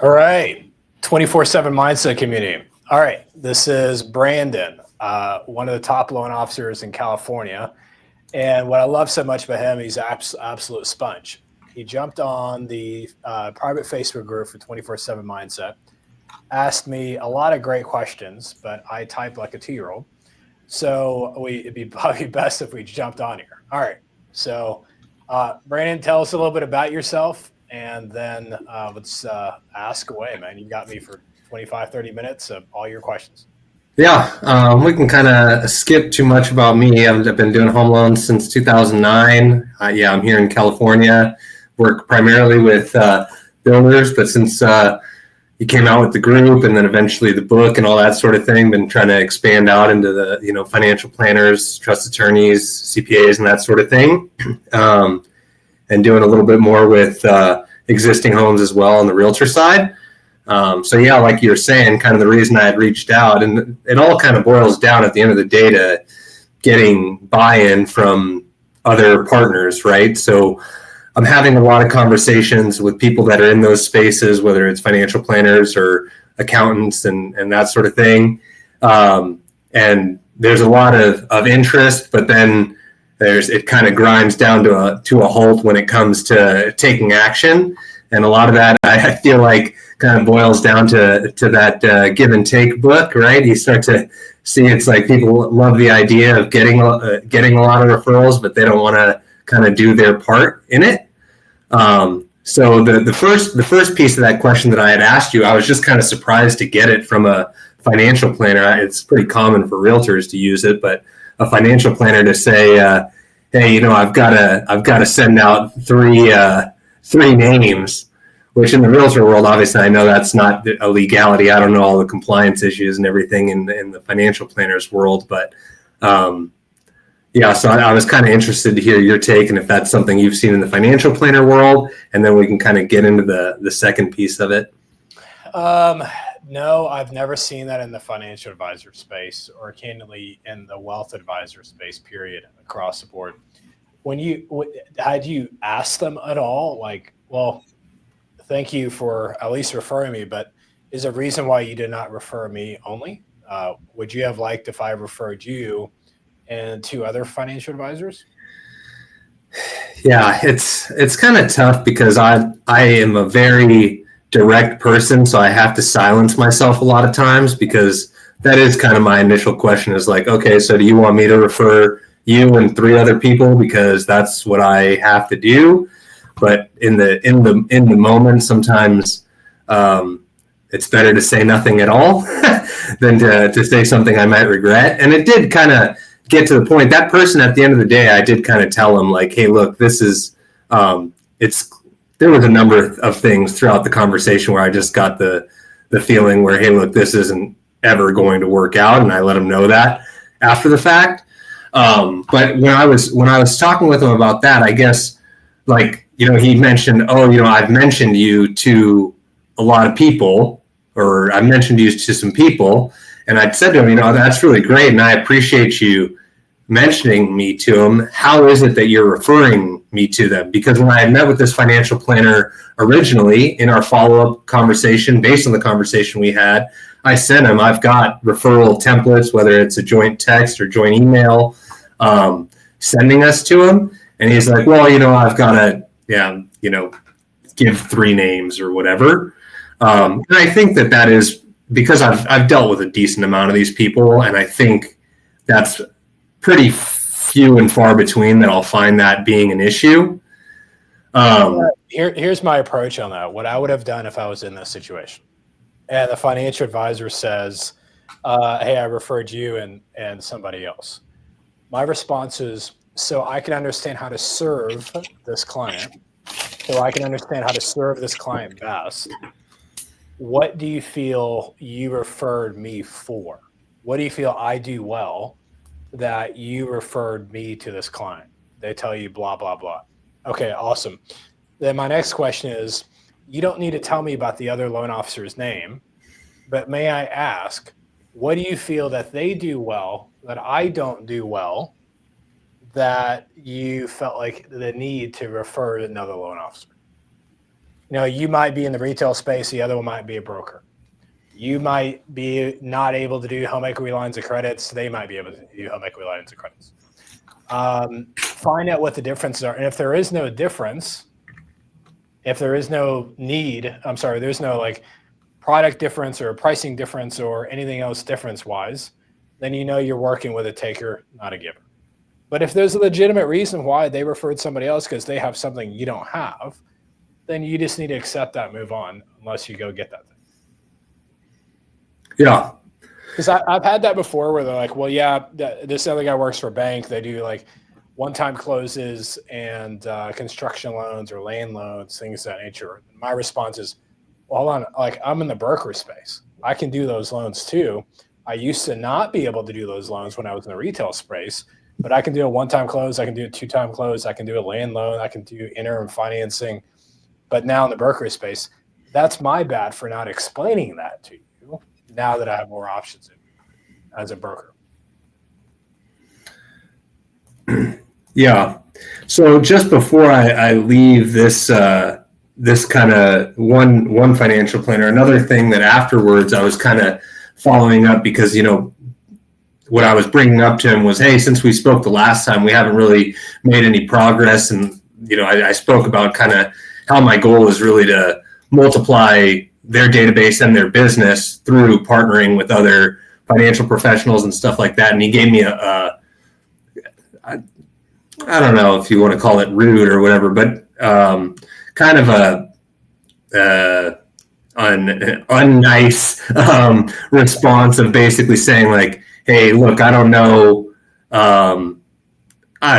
All right, 24/7 Mindset Community. All right, this is Brandon, one of the top loan officers in California. And what I love so much about him, he's absolute sponge. He jumped on the private Facebook group for 24/7 Mindset, asked me a lot of great questions, but I type like a 2-year-old. So it'd be probably best if we jumped on here. All right, so Brandon, tell us a little bit about yourself, and then let's ask away, man. You got me for 25, 30 minutes of all your questions. Yeah, we can kind of skip too much about me. I've been doing home loans since 2009. Yeah, I'm here in California. Work primarily with builders, but since you came out with the group and then eventually the book and all that sort of thing, been trying to expand out into the financial planners, trust attorneys, CPAs, and that sort of thing, and doing a little bit more with existing homes as well on the realtor side. So yeah, like you were saying, kind of the reason I had reached out, and it all kind of boils down at the end of the day to getting buy-in from other partners, right? So I'm having a lot of conversations with people that are in those spaces, whether it's financial planners or accountants and that sort of thing. And there's a lot of interest, but then it kind of grinds down to a halt when it comes to taking action. And a lot of that, I feel like, kind of boils down to that give and take book, right? You start to see it's like people love the idea of getting a lot of referrals, but they don't want to kind of do their part in it. So the first piece of that question that I had asked you, I was just kind of surprised to get it from a financial planner. It's pretty common for realtors to use it, but a financial planner to say, hey, I've got to send out three names, which in the realtor world, obviously, I know that's not a legality. I don't know all the compliance issues and everything in the financial planners world, but yeah, so I was kind of interested to hear your take and if that's something you've seen in the financial planner world, and then we can kind of get into the second piece of it. No, I've never seen that in the financial advisor space, or candidly in the wealth advisor space, period, across the board. Had you asked them at all, like, well, thank you for at least referring me, but is there a reason why you did not refer me only? Would you have liked if I referred you and 2 other financial advisors? Yeah, it's kind of tough because I am a very direct person, so I have to silence myself a lot of times because that is kind of my initial question is like, okay, so do you want me to refer you and 3 other people because that's what I have to do? But in the moment, sometimes it's better to say nothing at all than to say something I might regret. And it did kind of get to the point. That person at the end of the day, I did kind of tell him like, hey, look, this is there was a number of things throughout the conversation where I just got the feeling where, hey, look, this isn't ever going to work out, and I let him know that after the fact. But when I was talking with him about that, I guess like, he mentioned, I've mentioned you to a lot of people, or I mentioned you to some people, and I said to him, that's really great, and I appreciate you mentioning me to them. How is it that you're referring me to them? Because when I had met with this financial planner originally in our follow-up conversation, based on the conversation we had, I sent him, I've got referral templates, whether it's a joint text or joint email, sending us to him. And he's like, well, I've got to, give 3 names or whatever. And I think that is because I've dealt with a decent amount of these people, and I think that's pretty few and far between that I'll find that being an issue. Here's my approach on that. What I would have done if I was in this situation, and the financial advisor says, hey, I referred you and somebody else. My response is, so I can understand how to serve this client, so I can understand how to serve this client best. What do you feel you referred me for? What do you feel I do well that you referred me to this client? They tell you blah, blah, blah. Okay, awesome. Then my next question is, you don't need to tell me about the other loan officer's name, but may I ask, what do you feel that they do well that I don't do well that you felt like the need to refer to another loan officer? You might be in the retail space, the other one might be a broker. You might be not able to do home equity lines of credits. They might be able to do home equity lines of credits. Find out what the differences are. And if there is no difference, if there is no there's no like product difference or pricing difference or anything else difference wise, then you're working with a taker, not a giver. But if there's a legitimate reason why they referred somebody else because they have something you don't have, then you just need to accept that, move on, unless you go get that thing. Yeah. Because I've had that before where they're like, well, yeah, this other guy works for a bank. They do like one-time closes and construction loans or land loans, things of that nature. My response is, well, hold on, like I'm in the broker space. I can do those loans too. I used to not be able to do those loans when I was in the retail space, but I can do a one-time close. I can do a two-time close. I can do a land loan. I can do interim financing. But now in the broker space, that's my bad for not explaining that to you now that I have more options as a broker. Yeah. So just before I leave this this kind of one financial planner, another thing that afterwards I was kind of following up because, what I was bringing up to him was, hey, since we spoke the last time, we haven't really made any progress. And, I spoke about kind of how my goal is really to multiply their database and their business through partnering with other financial professionals and stuff like that. And he gave me I don't know if you want to call it rude or whatever, but kind of a unnice response of basically saying like, hey, look, I don't know. I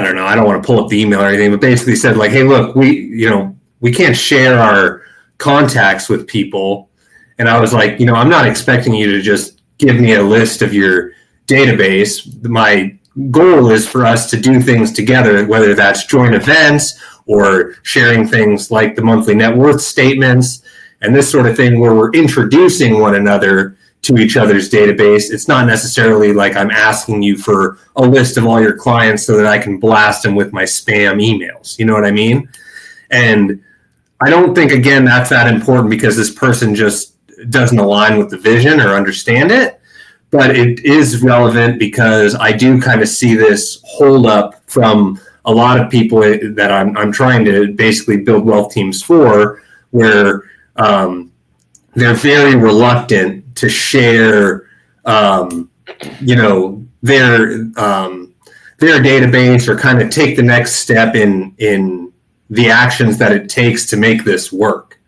don't know. I don't want to pull up the email or anything, but basically said like, hey, look, we can't share our contacts with people. And I was like, I'm not expecting you to just give me a list of your database. My goal is for us to do things together, whether that's joint events or sharing things like the monthly net worth statements and this sort of thing where we're introducing one another to each other's database. It's not necessarily like I'm asking you for a list of all your clients so that I can blast them with my spam emails. You know what I mean? And I don't think, again, that's that important because this person just doesn't align with the vision or understand it. But it is relevant because I do kind of see this hold up from a lot of people that I'm trying to basically build wealth teams for, where they're very reluctant to share, their database or kind of take the next step in the actions that it takes to make this work.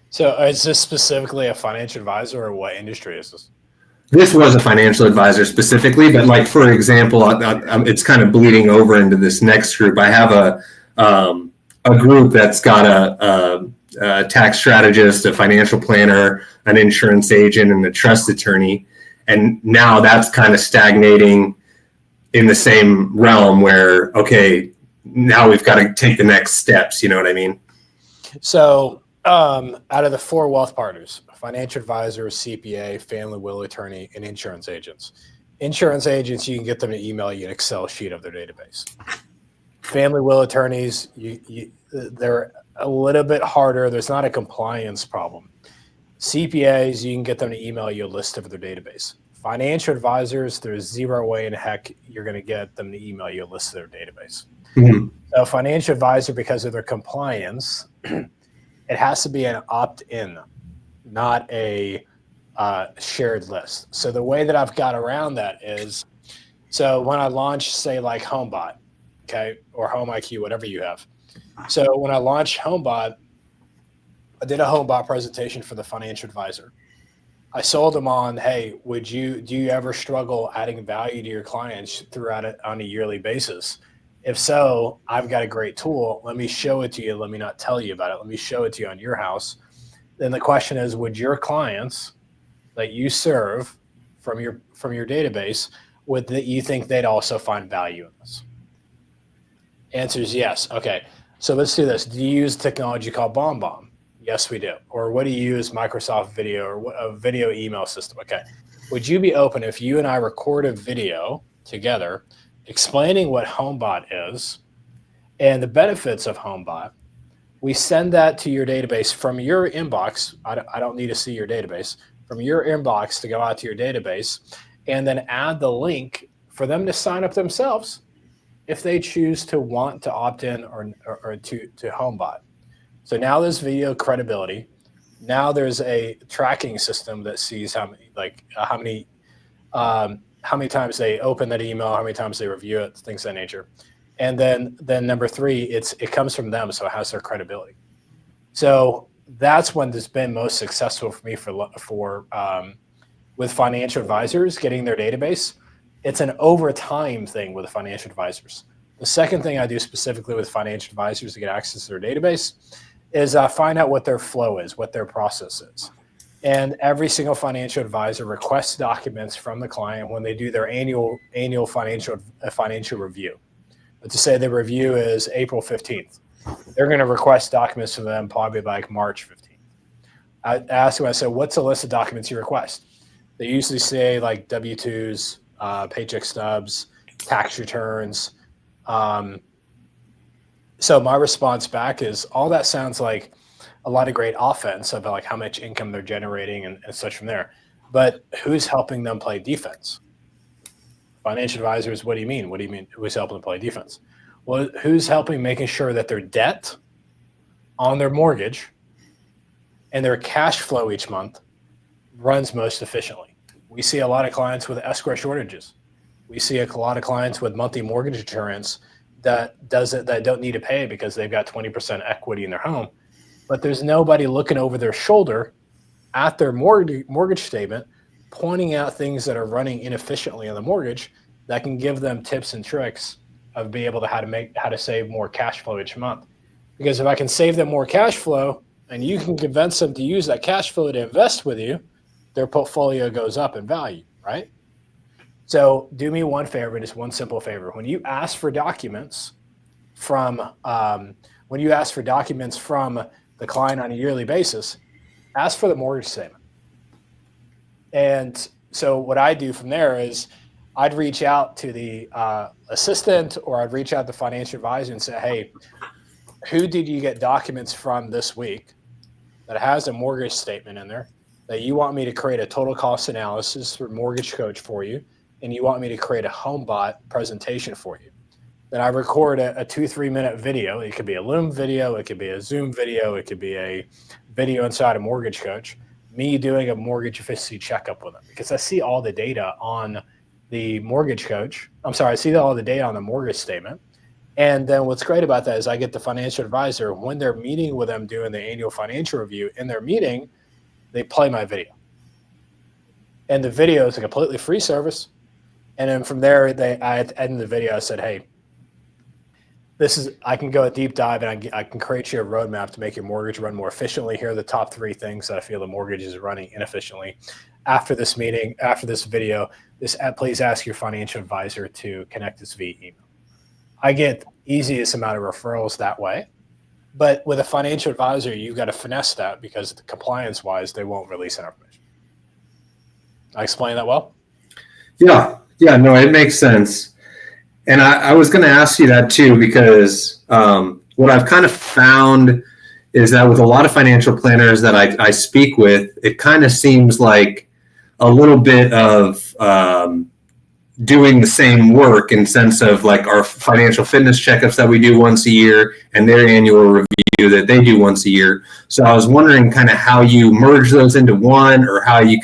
So is this specifically a financial advisor or what industry is this? This was a financial advisor specifically, but like, for example, it's kind of bleeding over into this next group. I have a group that's got a tax strategist, a financial planner, an insurance agent, and a trust attorney. And now that's kind of stagnating in the same realm where, okay, now we've got to take the next steps. You know what I mean? So out of the 4 wealth partners, financial advisor, CPA, family will attorney, and insurance agents. Insurance agents, you can get them to email you an Excel sheet of their database. Family will attorneys, they're a little bit harder. There's not a compliance problem. CPAs, you can get them to email you a list of their database. Financial advisors, there's zero way in heck you're going to get them to email you a list of their database. Mm-hmm. So financial advisor, because of their compliance, it has to be an opt-in, not a shared list. So the way that I've got around that is, so when I launch, say like HomeBot, okay, or Home IQ, whatever you have. So when I launched HomeBot, I did a HomeBot presentation for the financial advisor. I sold them on, hey, do you ever struggle adding value to your clients throughout it on a yearly basis? If so, I've got a great tool. Let me show it to you. Let me not tell you about it. Let me show it to you on your house. Then the question is, would your clients that you serve from your database, you think they'd also find value in this? Answer is yes. Okay, so let's do this. Do you use technology called BombBomb? Yes, we do. Or what do you use, Microsoft Video or a video email system? Okay, would you be open if you and I record a video together explaining what HomeBot is and the benefits of HomeBot? We send that to your database from your inbox. I don't need to see your database from your inbox to go out to your database, and then add the link for them to sign up themselves if they choose to want to opt in or to HomeBot. So now there's video credibility. Now there's a tracking system that sees how many times they open that email, how many times they review it, things of that nature. And then number three, it comes from them, so it has their credibility. So that's when it's been most successful for me with financial advisors getting their database. It's an over time thing with financial advisors. The second thing I do specifically with financial advisors to get access to their database is find out what their flow is, what their process is. And every single financial advisor requests documents from the client when they do their annual financial review. But to say the review is April 15th, they're going to request documents from them probably like March 15th. I ask them, I said, what's the list of documents you request? They usually say like W-2s, paycheck stubs, tax returns. So my response back is all that sounds like a lot of great offense about like how much income they're generating and such from there. But who's helping them play defense? Financial advisors, what do you mean? What do you mean? Who's helping them play defense? Well, who's helping making sure that their debt on their mortgage and their cash flow each month runs most efficiently? We see a lot of clients with escrow shortages. We see a lot of clients with monthly mortgage insurance that don't need to pay because they've got 20% equity in their home. But there's nobody looking over their shoulder at their mortgage statement, pointing out things that are running inefficiently on the mortgage that can give them tips and tricks of being able to how to save more cash flow each month. Because if I can save them more cash flow and you can convince them to use that cash flow to invest with you, their portfolio goes up in value, right? So do me one favor, just one simple favor. When you ask for documents from the client on a yearly basis, ask for the mortgage statement. And so what I do from there is I'd reach out to the assistant, or I'd reach out to the financial advisor and say, hey, who did you get documents from this week that has a mortgage statement in there that you want me to create a total cost analysis for Mortgage Coach for you, and you want me to create a HomeBot presentation for you? Then I record a 2-3 minute video. It could be a Loom video, it could be a Zoom video, it could be a video inside a Mortgage Coach, me doing a mortgage efficiency checkup with them, because I see all the data on the Mortgage Coach. I see all the data on the mortgage statement. And then what's great about that is I get the financial advisor, when they're meeting with them doing the annual financial review, in their meeting, they play my video. And the video is a completely free service. And then from there, at the end of the video, I said, hey, I can go a deep dive, and I can create you a roadmap to make your mortgage run more efficiently. Here are the top 3 things that I feel the mortgage is running inefficiently. After this meeting, after this video, please ask your financial advisor to connect us via email. I get easiest amount of referrals that way. But with a financial advisor, you've got to finesse that, because compliance-wise, they won't release that information. I explained that well? Yeah, no, it makes sense. And I was going to ask you that too, because what I've kind of found is that with a lot of financial planners that I speak with, it kind of seems like a little bit of doing the same work, in sense of like our financial fitness checkups that we do once a year and their annual review that they do once a year. So I was wondering kind of how you merge those into one, or how you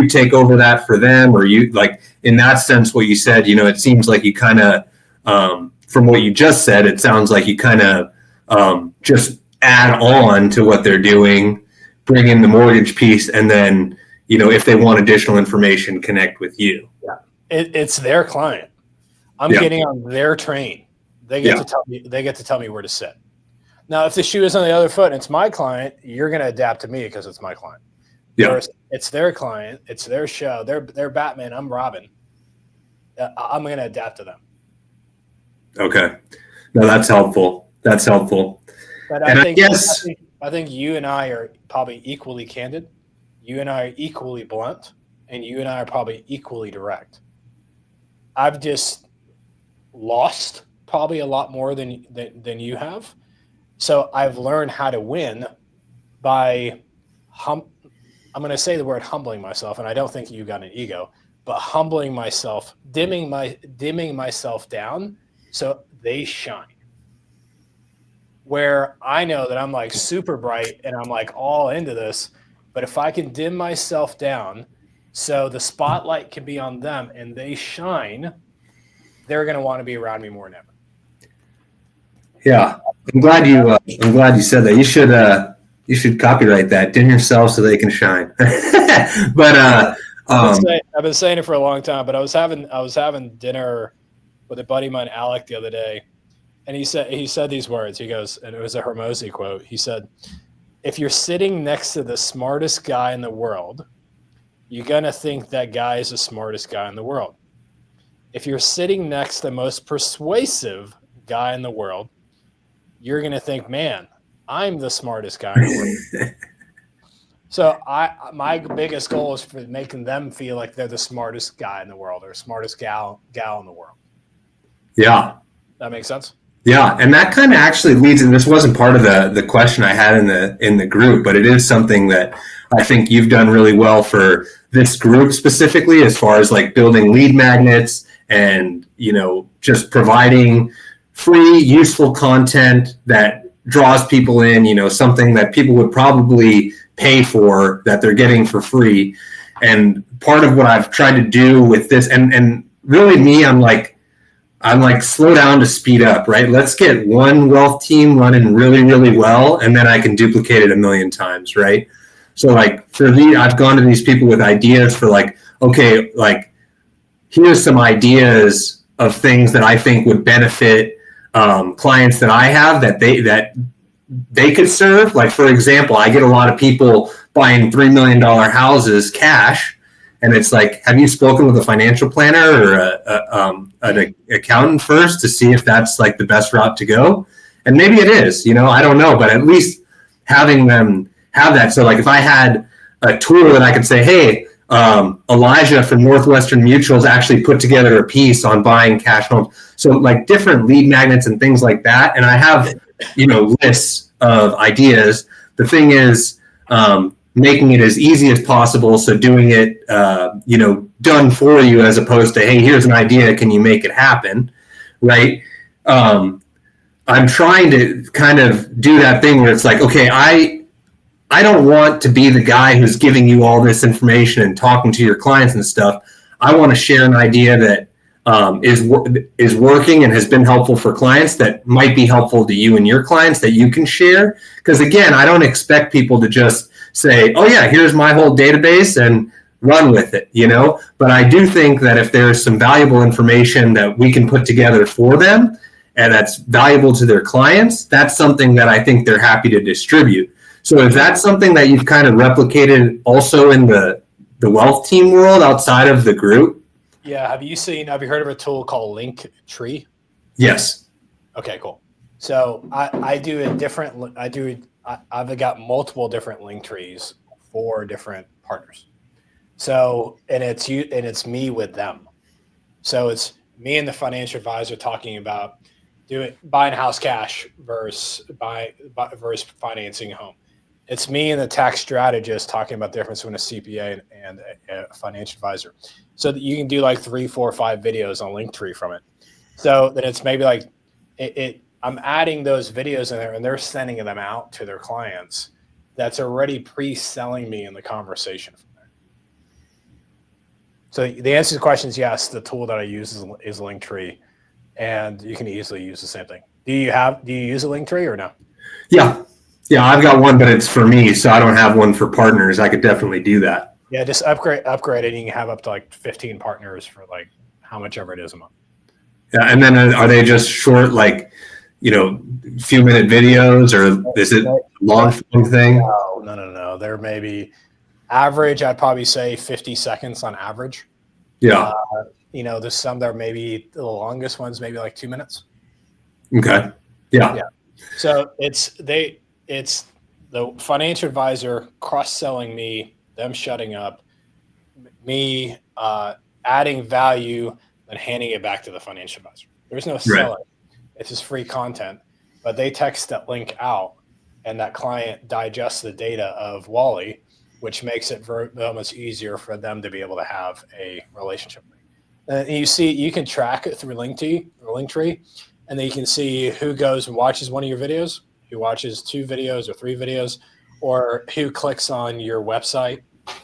take over that for them, or you, like, in that sense, what you said, it seems like you kind of, from what you just said, it sounds like you kind of just add on to what they're doing, bring in the mortgage piece, and then, if they want additional information, connect with you. Yeah. It's their client. I'm getting on their train. They get to tell me where to sit. Now, if the shoe is on the other foot and it's my client, you're going to adapt to me because it's my client. Yeah. It's their client. It's their show. They're Batman. I'm Robin. I'm going to adapt to them. Okay. No, that's helpful. But I think you and I are probably equally candid. You and I are equally blunt, and you and I are probably equally direct. I've just lost probably a lot more than you have So I've learned how to win by I'm going to say the word humbling myself, and I don't think you got an ego, but humbling myself, dimming myself down so they shine. Where I know that I'm like super bright and I'm like all into this, but if I can dim myself down so the spotlight can be on them and they shine, they're going to want to be around me more than ever. Yeah, I'm glad you said that. You should copyright that. Dim yourself so they can shine. But I've been saying it for a long time. But I was having dinner with a buddy of mine, Alec, the other day, and he said these words. He goes, and it was a Hormozi quote. He said, "If you're sitting next to the smartest guy in the world, you're gonna think that guy is the smartest guy in the world. If you're sitting next to the most persuasive guy in the world, you're going to think, man, I'm the smartest guy in the world." So my biggest goal is for making them feel like they're the smartest guy in the world or smartest gal in the world. Yeah. That makes sense? Yeah. And that kind of actually leads, and this wasn't part of the question I had in the group, but it is something that I think you've done really well for this group specifically, as far as like building lead magnets and, just providing free, useful content that draws people in, something that people would probably pay for that they're getting for free. And part of what I've tried to do with this, and really me, I'm like, slow down to speed up, right? Let's get one wealth team running really, really well, and then I can duplicate it a million times, right? So like for me, I've gone to these people with ideas for like, okay, like here's some ideas of things that I think would benefit clients that I have that they could serve. Like, for example, I get a lot of people buying $3 million houses cash. And it's like, have you spoken with a financial planner or an accountant first to see if that's like the best route to go? And maybe it is, I don't know, but at least having them have that. So like if I had a tool that I could say, hey, Elijah from Northwestern Mutual's actually put together a piece on buying cash homes. So like different lead magnets and things like that. And I have, lists of ideas. The thing is, making it as easy as possible. So doing it, done for you as opposed to, hey, here's an idea. Can you make it happen? Right. I'm trying to kind of do that thing where it's like, okay, I don't want to be the guy who's giving you all this information and talking to your clients and stuff. I want to share an idea that is working and has been helpful for clients that might be helpful to you and your clients that you can share. Because again, I don't expect people to just say, oh yeah, here's my whole database and run with it, But I do think that if there's some valuable information that we can put together for them and that's valuable to their clients, that's something that I think they're happy to distribute. So is that something that you've kind of replicated also in the wealth team world outside of the group? Yeah. Have you heard of a tool called Linktree? Yes. Okay, cool. So I've got multiple different link trees for different partners. So, and it's me with them. So it's me and the financial advisor talking about buying house cash versus financing a home. It's me and the tax strategist talking about the difference between a CPA and a financial advisor. So that you can do like 3, 4, 5 videos on Linktree from it. So then it's maybe like I'm adding those videos in there and they're sending them out to their clients that's already pre-selling me in the conversation from there. So the answer to the question is yes, the tool that I use is Linktree, and you can easily use the same thing. Do you use a Linktree or no? Yeah, I've got one, but it's for me, so I don't have one for partners. I could definitely do that. Yeah, just upgrade it, and you can have up to like 15 partners for like how much ever it is a month. Yeah, and then are they just short, like, few minute videos, or is it a long form thing? No. There may be average, I'd probably say 50 seconds on average. Yeah. There's some that are maybe the longest ones, maybe like 2 minutes. Okay. Yeah. So it's the financial advisor cross-selling me, them shutting up, me adding value, and handing it back to the financial advisor. There's no selling. Right. It's just free content. but they text that link out, and that client digests the data of Wally, which makes it very much easier for them to be able to have a relationship. And you can track it through Linktree, and then you can see who goes and watches one of your videos, who watches 2 videos or 3 videos, or who clicks on your website,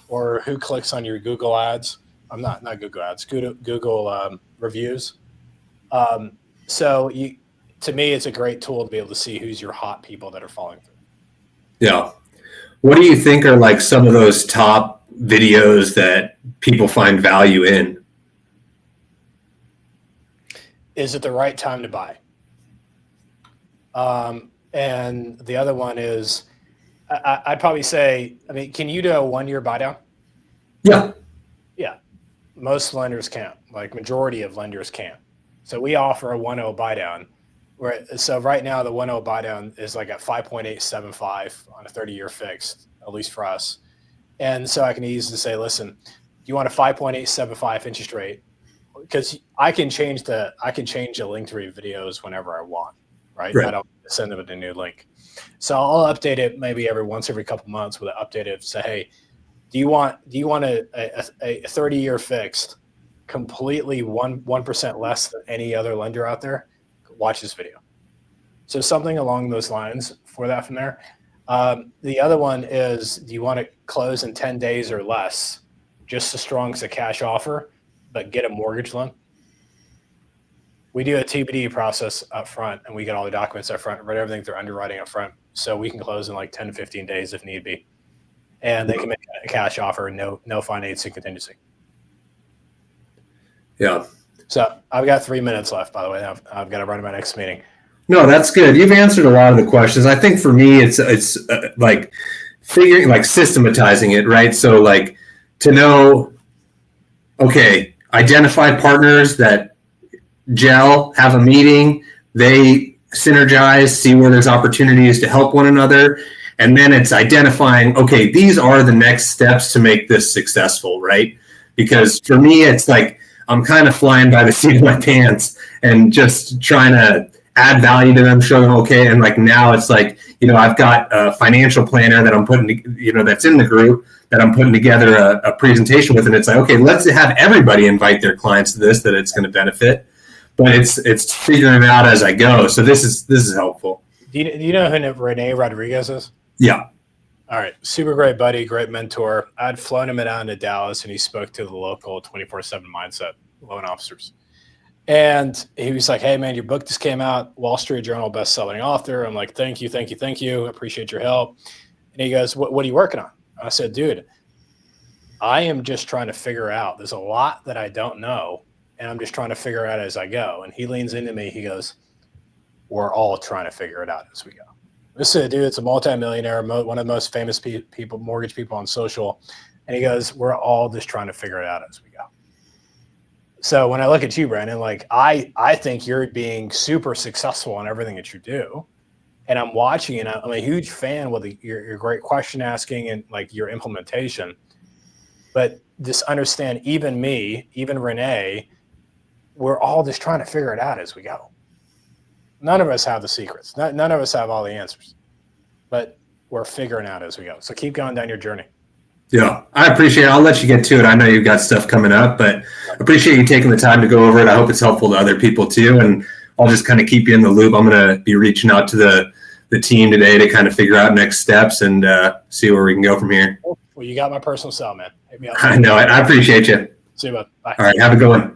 or who clicks on your Google ads. I'm not Google ads, Google reviews. So to me, it's a great tool to be able to see who's your hot people that are following through. Yeah. What do you think are like some of those top videos that people find value in? Is it the right time to buy? And the other one is, I'd probably say, I mean, can you do a 1-year buy down? Yeah. Yeah. Most lenders can't, like majority of lenders can't. So we offer a 1.0 buy down. So right now the 1.0 buy down is like at 5.875 on a 30-year fixed, at least for us. And so I can easily say, listen, do you want a 5.875 interest rate? Because I can change the Linktree videos whenever I want, right? I don't send them a new link. So I'll update it maybe every couple months with an updated say, hey, do you want a 30-year fixed completely 1% less than any other lender out there? Watch this video. So something along those lines for that from there. The other one is, do you want to close in 10 days or less, just as strong as a cash offer, but get a mortgage loan? We do a TBD process up front, and we get all the documents up front, write everything through underwriting up front, so we can close in like 10 to 15 days if need be. And they can make a cash offer, no financing contingency. Yeah. So I've got 3 minutes left, by the way. I've got to run to my next meeting. No, that's good. You've answered a lot of the questions. I think for me, it's like figuring, like systematizing it, right? So like to know, okay, identify partners that gel, have a meeting, they synergize, see where there's opportunities to help one another. And then it's identifying, okay, these are the next steps to make this successful, right? Because for me, it's like, I'm kind of flying by the seat of my pants and just trying to add value to them, show them, okay. And like now it's like, I've got a financial planner that I'm putting, that's in the group that I'm putting together a presentation with. And it's like, okay, let's have everybody invite their clients to this, that it's going to benefit. But it's figuring it out as I go. So this is helpful. Do you know who Rene Rodriguez is? Yeah. All right. Super great buddy, great mentor. I'd flown him down to Dallas, and he spoke to the local 24/7 mindset loan officers. And he was like, hey, man, your book just came out, Wall Street Journal best-selling author. I'm like, thank you. Appreciate your help. And he goes, what are you working on? I said, dude, I am just trying to figure out. There's a lot that I don't know, and I'm just trying to figure out as I go. And he leans into me. He goes, we're all trying to figure it out as we go. This is a dude, it's a multimillionaire, one of the most famous people, mortgage people on social. And he goes, we're all just trying to figure it out as we go. So when I look at you, Brandon, like I think you're being super successful in everything that you do. And I'm watching, and I'm a huge fan with your great question asking and like your implementation. But just understand, even me, even Renee, we're all just trying to figure it out as we go. None of us have the secrets. None of us have all the answers, but we're figuring out as we go. So keep going down your journey. Yeah, I appreciate it. I'll let you get to it. I know you've got stuff coming up, but I appreciate you taking the time to go over it. I hope it's helpful to other people too. And I'll just kind of keep you in the loop. I'm going to be reaching out to the team today to kind of figure out next steps and see where we can go from here. Well, you got my personal cell, man. Hit me up. I know it. I appreciate you. See you, bud. Bye. All right. Have a good one.